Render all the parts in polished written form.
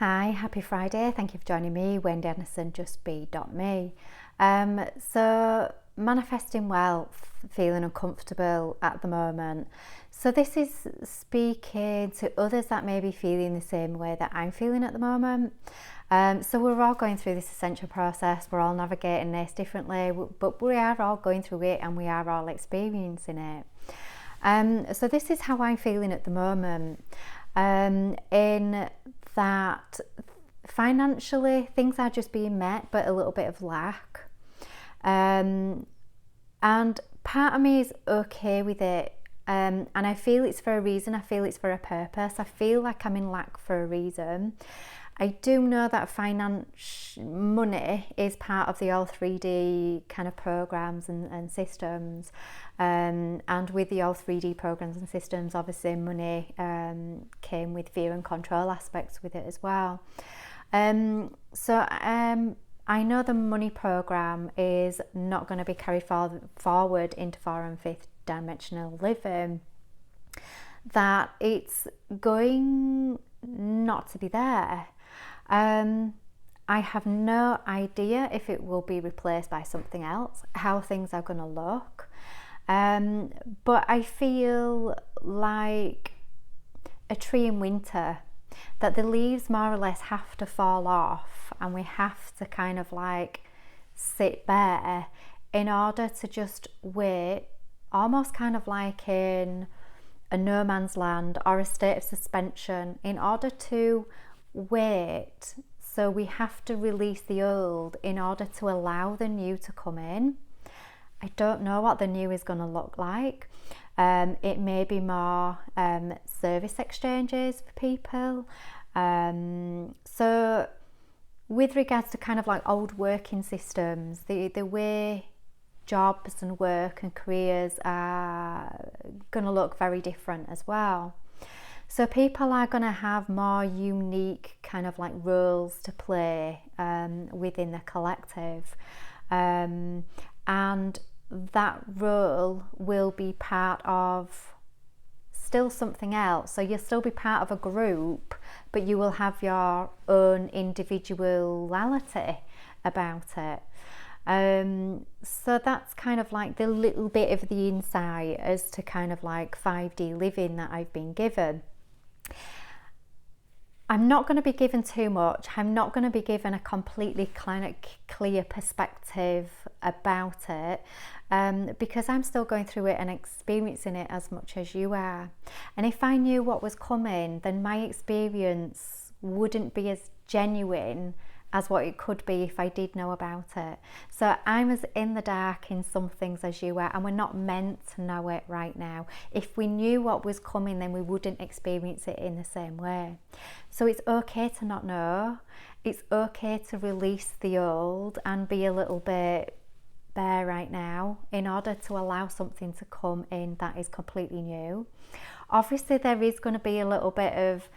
Hi, happy Friday. Thank you for joining me, Wendy Anderson, justbe.me. So, manifesting wealth, feeling uncomfortable at the moment. So, this is speaking to others that may be feeling the same way that I'm feeling at the moment. So, we're all going through this essential process, we're all navigating this differently, but we are all going through it and we are all experiencing it. So, this is how I'm feeling at the moment. In that financially things are just being met, but a little bit of lack. And part of me is okay with it. And I feel it's for a reason. I feel it's for a purpose. I feel like I'm in lack for a reason. I do know that money is part of the all 3D kind of programs and systems. And with the all 3D programs and systems, obviously money came with fear and control aspects with it as well. So I know the money program is not going to be carried forward into 4th and 5th dimensional living, that it's going not to be there. I have no idea if it will be replaced by something else, how things are going to look. But I feel like a tree in winter, that the leaves more or less have to fall off and we have to kind of like sit there in order to just wait, almost kind of like in a no man's land or a state of suspension, in order to wait. So we have to release the old in order to allow the new to come in. I don't know what the new is going to look like. It may be more service exchanges for people. So with regards to kind of like old working systems, the way jobs and work and careers are going to look very different as well. So people are going to have more unique kind of like roles to play within the collective. And that role will be part of still something else. So you'll still be part of a group, but you will have your own individuality about it. So that's kind of like the little bit of the insight as to kind of like 5D living that I've been given. I'm not going to be given too much. I'm not going to be given a completely clear perspective about it, because I'm still going through it and experiencing it as much as you are. And if I knew what was coming, then my experience wouldn't be as genuine as what it could be if I did know about it. So I'm as in the dark in some things as you are, and we're not meant to know it right now. If we knew what was coming, then we wouldn't experience it in the same way. So it's okay to not know. It's okay to release the old and be a little bit bare right now in order to allow something to come in that is completely new. Obviously there is going to be a little bit of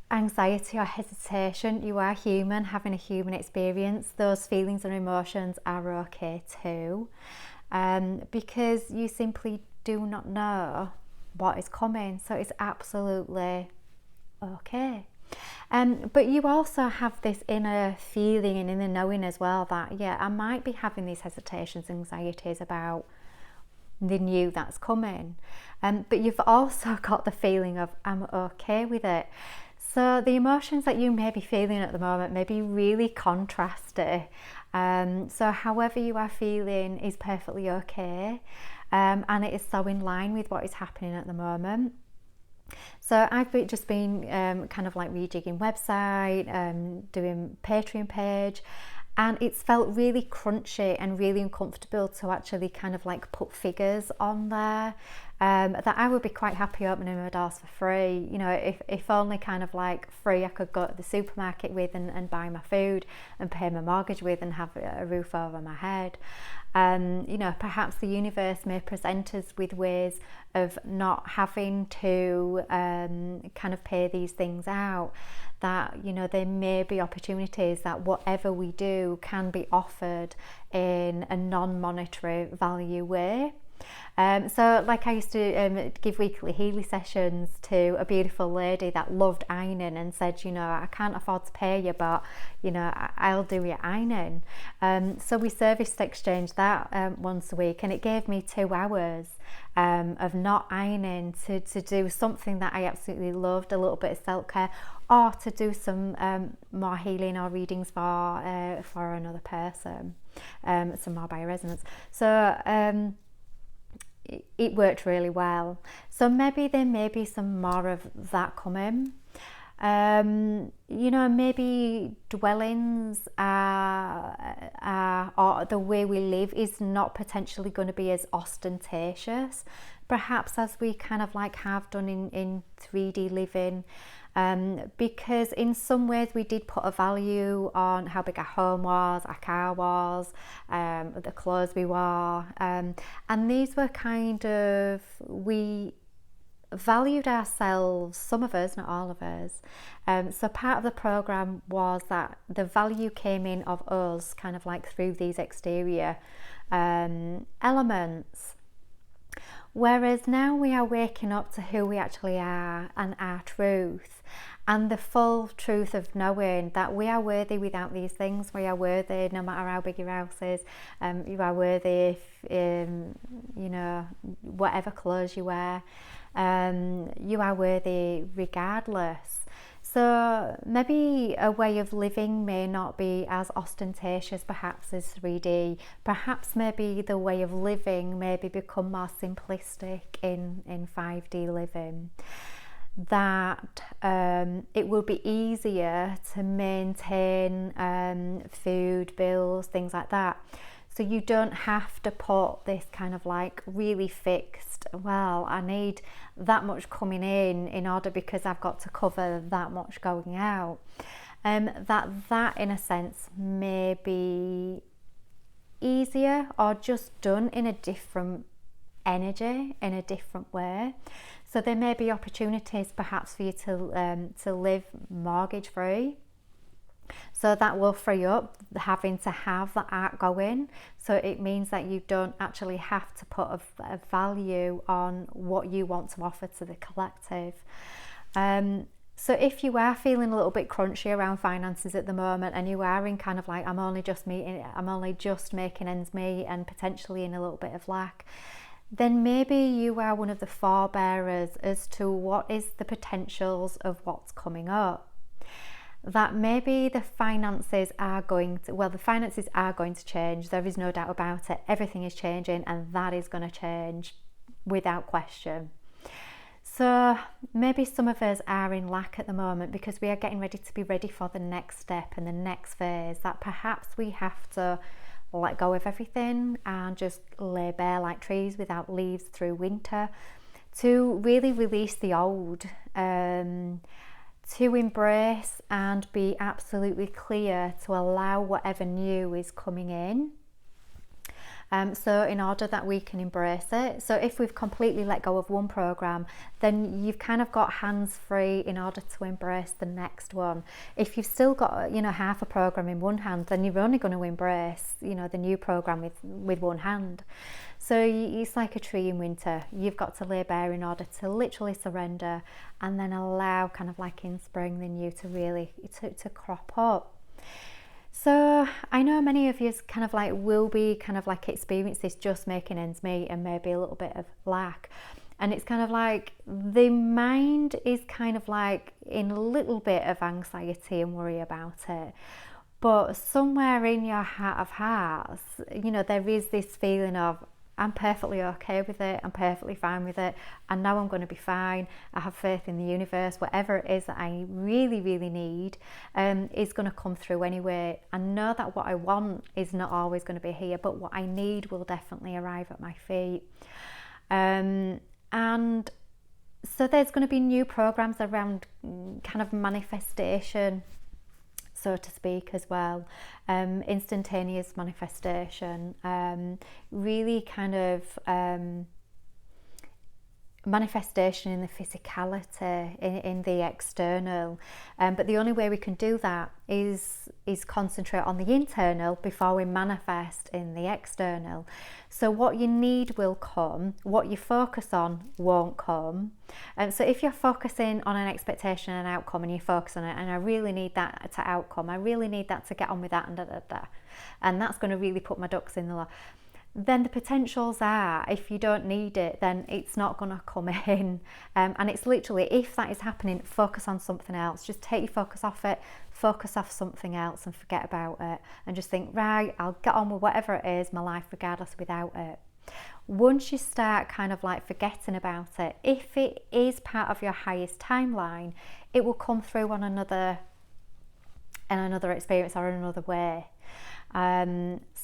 anxiety or hesitation. You are human, having a human experience. Those feelings and emotions are okay too, because you simply do not know what is coming. So it's absolutely okay. But you also have this inner feeling and inner knowing as well that, yeah, I might be having these hesitations, anxieties about the new that's coming. But you've also got the feeling of, I'm okay with it. So the emotions that you may be feeling at the moment may be really contrasty. So however you are feeling is perfectly okay. And it is so in line with what is happening at the moment. So I've just been kind of like rejigging website, doing Patreon page, and it's felt really crunchy and really uncomfortable to actually kind of like put figures on there, that I would be quite happy opening my doors for free. You know, if only kind of like free I could go to the supermarket with and buy my food and pay my mortgage with and have a roof over my head. You know, perhaps the universe may present us with ways of not having to kind of pay these things out, that, you know, there may be opportunities that whatever we do can be offered in a non-monetary value way. So like I used to give weekly Healy sessions to a beautiful lady that loved ironing and said, you know, I can't afford to pay you, but, you know, I'll do your ironing. So we service exchange that once a week, and it gave me 2 hours of not ironing to do something that I absolutely loved, a little bit of self-care, or to do some more healing or readings for another person, some more bioresonance. So it worked really well. So maybe there may be some more of that coming. You know, maybe dwellings or the way we live is not potentially going to be as ostentatious, perhaps as we kind of like have done in 3D living. Because in some ways we did put a value on how big our home was, our car was, the clothes we wore, and these were kind of, we valued ourselves, some of us, not all of us. So part of the program was that the value came in of us kind of like through these exterior elements. Whereas now we are waking up to who we actually are and our truth, and the full truth of knowing that we are worthy without these things. We are worthy no matter how big your house is. You are worthy if, you know, whatever clothes you wear. You are worthy regardless. So maybe a way of living may not be as ostentatious perhaps as 3D. Perhaps maybe the way of living maybe become more simplistic in 5D living. That it will be easier to maintain food, bills, things like that. So you don't have to put this kind of like really fixed, well, I need that much coming in order because I've got to cover that much going out. That in a sense may be easier or just done in a different energy, in a different way. So there may be opportunities perhaps for you to live mortgage free. So that will free up having to have that art going. So it means that you don't actually have to put a value on what you want to offer to the collective. So if you are feeling a little bit crunchy around finances at the moment, and you are in kind of like, I'm only just making ends meet and potentially in a little bit of lack, then maybe you are one of the forebearers as to what is the potentials of what's coming up. That maybe the finances are going to change. There is no doubt about it. Everything is changing, and that is going to change without question. So maybe some of us are in lack at the moment because we are getting ready to be ready for the next step and the next phase, that perhaps we have to let go of everything and just lay bare like trees without leaves through winter, to really release the old, to embrace and be absolutely clear to allow whatever new is coming in. So in order that we can embrace it. So if we've completely let go of one program, then you've kind of got hands free in order to embrace the next one. If you've still got, you know, half a program in one hand, then you're only going to embrace, you know, the new program with one hand. So it's like a tree in winter. You've got to lay bare in order to literally surrender, and then allow kind of like in spring the new to really to crop up. So I know many of you kind of like will be kind of like experience this just making ends meet and maybe a little bit of lack. And it's kind of like the mind is kind of like in a little bit of anxiety and worry about it. But somewhere in your heart of hearts, you know, there is this feeling of, I'm perfectly okay with it, I'm perfectly fine with it, and now I'm going to be fine. I have faith in the universe. Whatever it is that I really, really need is going to come through anyway. I know that what I want is not always going to be here, but what I need will definitely arrive at my feet. And so there's going to be new programs around kind of manifestation, so to speak, as well. Instantaneous manifestation, really kind of manifestation in the physicality, in the external, but the only way we can do that is concentrate on the internal before we manifest in the external. So what you need will come, what you focus on won't come. So if you're focusing on an expectation and outcome, and you focus on it, and I really need that to outcome, I really need that to get on with that, and that's going to really put my ducks in the row, then the potentials are, if you don't need it, then it's not going to come in. And it's literally, if that is happening, focus on something else. Just take your focus off it, focus off something else, and forget about it, and just think, right, I'll get on with whatever it is, my life regardless, without it. Once you start kind of like forgetting about it, if it is part of your highest timeline, it will come through on another experience or another way.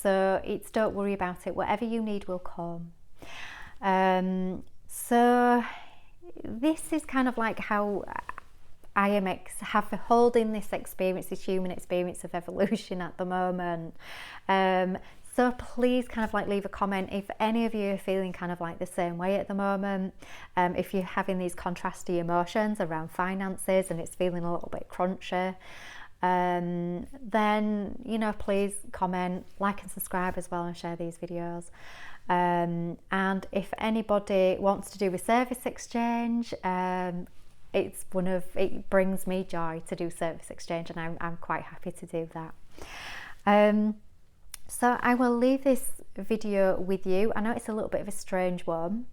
So it's, don't worry about it, whatever you need will come. So this is kind of like how I am holding this experience, this human experience of evolution at the moment. So please kind of like leave a comment if any of you are feeling kind of like the same way at the moment. If you're having these contrasty emotions around finances and it's feeling a little bit crunchy, then, you know, please comment, like and subscribe as well, and share these videos. And if anybody wants to do a service exchange, it brings me joy to do service exchange, and I'm quite happy to do that. So I will leave this video with you. I know it's a little bit of a strange one,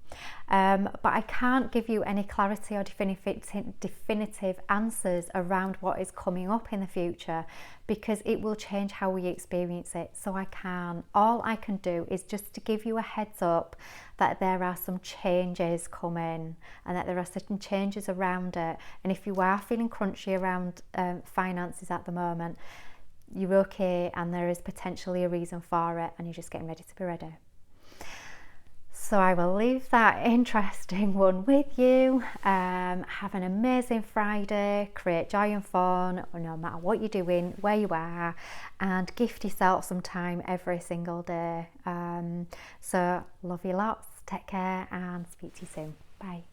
but I can't give you any clarity or definitive answers around what is coming up in the future, because it will change how we experience it. So all I can do is just to give you a heads up that there are some changes coming, and that there are certain changes around it. And if you are feeling crunchy around finances at the moment, you're okay, and there is potentially a reason for it, and you're just getting ready to be ready. So I will leave that interesting one with you. Have an amazing Friday, create joy and fun no matter what you're doing, where you are, and gift yourself some time every single day. So love you lots, take care, and speak to you soon. Bye.